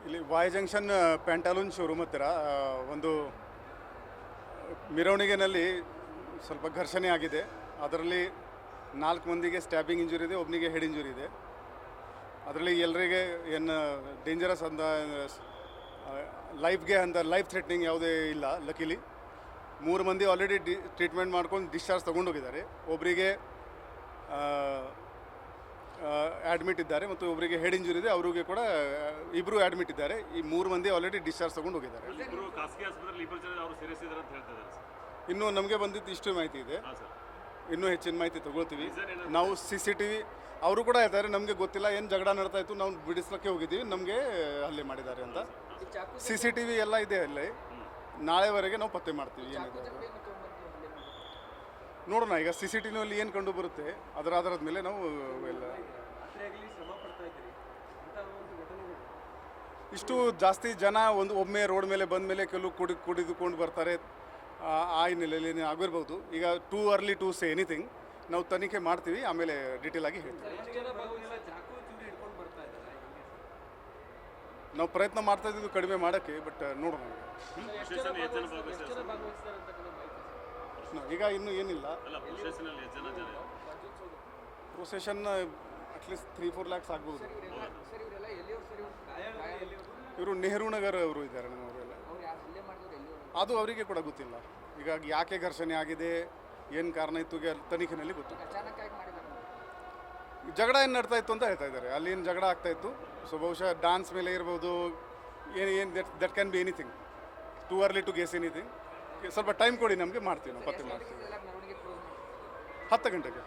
ಇಲ್ಲಿ Y junction ಪ್ಯಾಂಟಾಲೂನ್ showroom ಹತ್ತಿರ ಒಂದು ಮೆರವಣಿಗೆನಲ್ಲಿ ಸ್ವಲ್ಪ ಘರ್ಷಣೆ ಆಗಿದೆ. ಅದರಲ್ಲಿ 4 ಮಂದಿಗೆ ಸ್ಟ್ಯಾಬಿಂಗ್ ಇಂಜುರಿ ಇದೆ, ಒಬ್ಬನಿಗೆ ಹೆಡ್ ಇಂಜುರಿ ಇದೆ. ಅದರಲ್ಲಿ ಎಲ್ಲರಿಗೆ ಏನು ಡೇಂಜರಸ್ ಅಂತ ಲೈಫ್ಗೆ ಅಂತ ಲೈಫ್ ಥ್ರೆಟ್ನಿಂಗ್ ಯಾವುದೇ ಇಲ್ಲ. ಲಕಿಲಿ 3 ಮಂದಿ ಆಲ್ರೆಡಿ ಟ್ರೀಟ್ಮೆಂಟ್ ಮಾಡ್ಕೊಂಡು ಡಿಸ್ಚಾರ್ಜ್ ತೊಗೊಂಡೋಗಿದ್ದಾರೆ. ಒಬ್ಬರಿಗೆ ಅಡ್ಮಿಟ್ ಇದ್ದಾರೆ ಮತ್ತು ಒಬ್ಬರಿಗೆ ಹೆಡ್ ಇಂಜುರಿ ಇದೆ, ಅವರಿಗೆ ಕೂಡ ಇಬ್ಬರು ಅಡ್ಮಿಟ್ ಇದ್ದಾರೆ. ಈ 3 ಮಂದಿ ಆಲ್ರೆಡಿ ಡಿಸ್ಚಾರ್ಜ್ ತೊಗೊಂಡು ಹೋಗಿದ್ದಾರೆ. ಇನ್ನೂ ನಮಗೆ ಬಂದಿದ್ದು ಇಷ್ಟು ಮಾಹಿತಿ ಇದೆ, ಇನ್ನೂ ಹೆಚ್ಚಿನ ಮಾಹಿತಿ ತಗೊಳ್ತೀವಿ ನಾವು. CCTV ಅವರು ಕೂಡ ಇದ್ದಾರೆ, ನಮಗೆ ಗೊತ್ತಿಲ್ಲ ಏನು ಜಗಳ ನಡ್ತಾ ಇತ್ತು, ನಾವು ಬಿಡಿಸ್ಲಿಕ್ಕೆ ಹೋಗಿದ್ದೀವಿ, ನಮಗೆ ಹಲ್ಲೆ ಮಾಡಿದ್ದಾರೆ ಅಂತ. CCTV ಎಲ್ಲ ಇದೆ ಅಲ್ಲಿ, ನಾಳೆವರೆಗೆ ನಾವು ಪತ್ತೆ ಮಾಡ್ತೀವಿ ಏನಿದೆ ನೋಡೋಣ. ಈಗ CCTVನಲ್ಲಿ ಏನು ಕಂಡು ಬರುತ್ತೆ ಅದರ ಆಧಾರದ ಮೇಲೆ ನಾವು ಎಲ್ಲ ಇಷ್ಟು ಜಾಸ್ತಿ ಜನ ಒಮ್ಮೆ ರೋಡ್ ಮೇಲೆ ಬಂದ ಮೇಲೆ ಕೆಲವು ಕುಡಿದುಕೊಂಡು ಬರ್ತಾರೆ. ಆ ಹಿನ್ನೆಲೆಯಲ್ಲಿ ಆಗಿರ್ಬೋದು. ಈಗ too early to say anything. ನಾವು ತನಿಖೆ ಮಾಡ್ತೀವಿ, ಆಮೇಲೆ ಡೀಟೇಲ್ ಆಗಿ ಹೇಳ್ತೀವಿ. ನಾವು ಪ್ರಯತ್ನ ಮಾಡ್ತಾ ಇದ್ದೀವಿ ಕಡಿಮೆ ಮಾಡೋಕ್ಕೆ, ಬಟ್ ನೋಡೋಣ. ಈಗ ಇನ್ನೂ ಏನಿಲ್ಲ. ಪ್ರೊಸೆಷನ್ ಅಟ್ಲೀಸ್ಟ್ 3-4 ಲ್ಯಾಕ್ಸ್ ಆಗ್ಬೋದು. ಇವರು ನೆಹರು ನಗರ್ ಅವರು ಇದ್ದಾರೆ ನಮ್ಮವರೆಲ್ಲ. ಅದು ಅವರಿಗೆ ಕೂಡ ಗೊತ್ತಿಲ್ಲ. ಈಗ ಯಾಕೆ ಘರ್ಷಣೆ ಆಗಿದೆ, ಏನು ಕಾರಣ ಇತ್ತು ತನಿಖೆಯಲ್ಲಿ ಗೊತ್ತಿಲ್ಲ. ಜಗಳ ಏನು ನಡ್ತಾ ಇತ್ತು ಅಂತ ಹೇಳ್ತಾ ಇದ್ದಾರೆ. ಅಲ್ಲಿ ಏನು ಜಗಳ ಆಗ್ತಾ ಇತ್ತು. ಸೊ ಬಹುಶಃ ಡಾನ್ಸ್ ಮೇಲೆ ಇರ್ಬೋದು, ಏನು that can be anything. Too early to guess anything. ಸ್ವಲ್ಪ ಟೈಮ್ ಕೊಡಿ, ನಮಗೆ ಮಾಡ್ತೀವಿ, ನಾವು ಪತ್ತೆ ಮಾಡ್ತೀವಿ. 10 ಗಂಟೆಗೆ.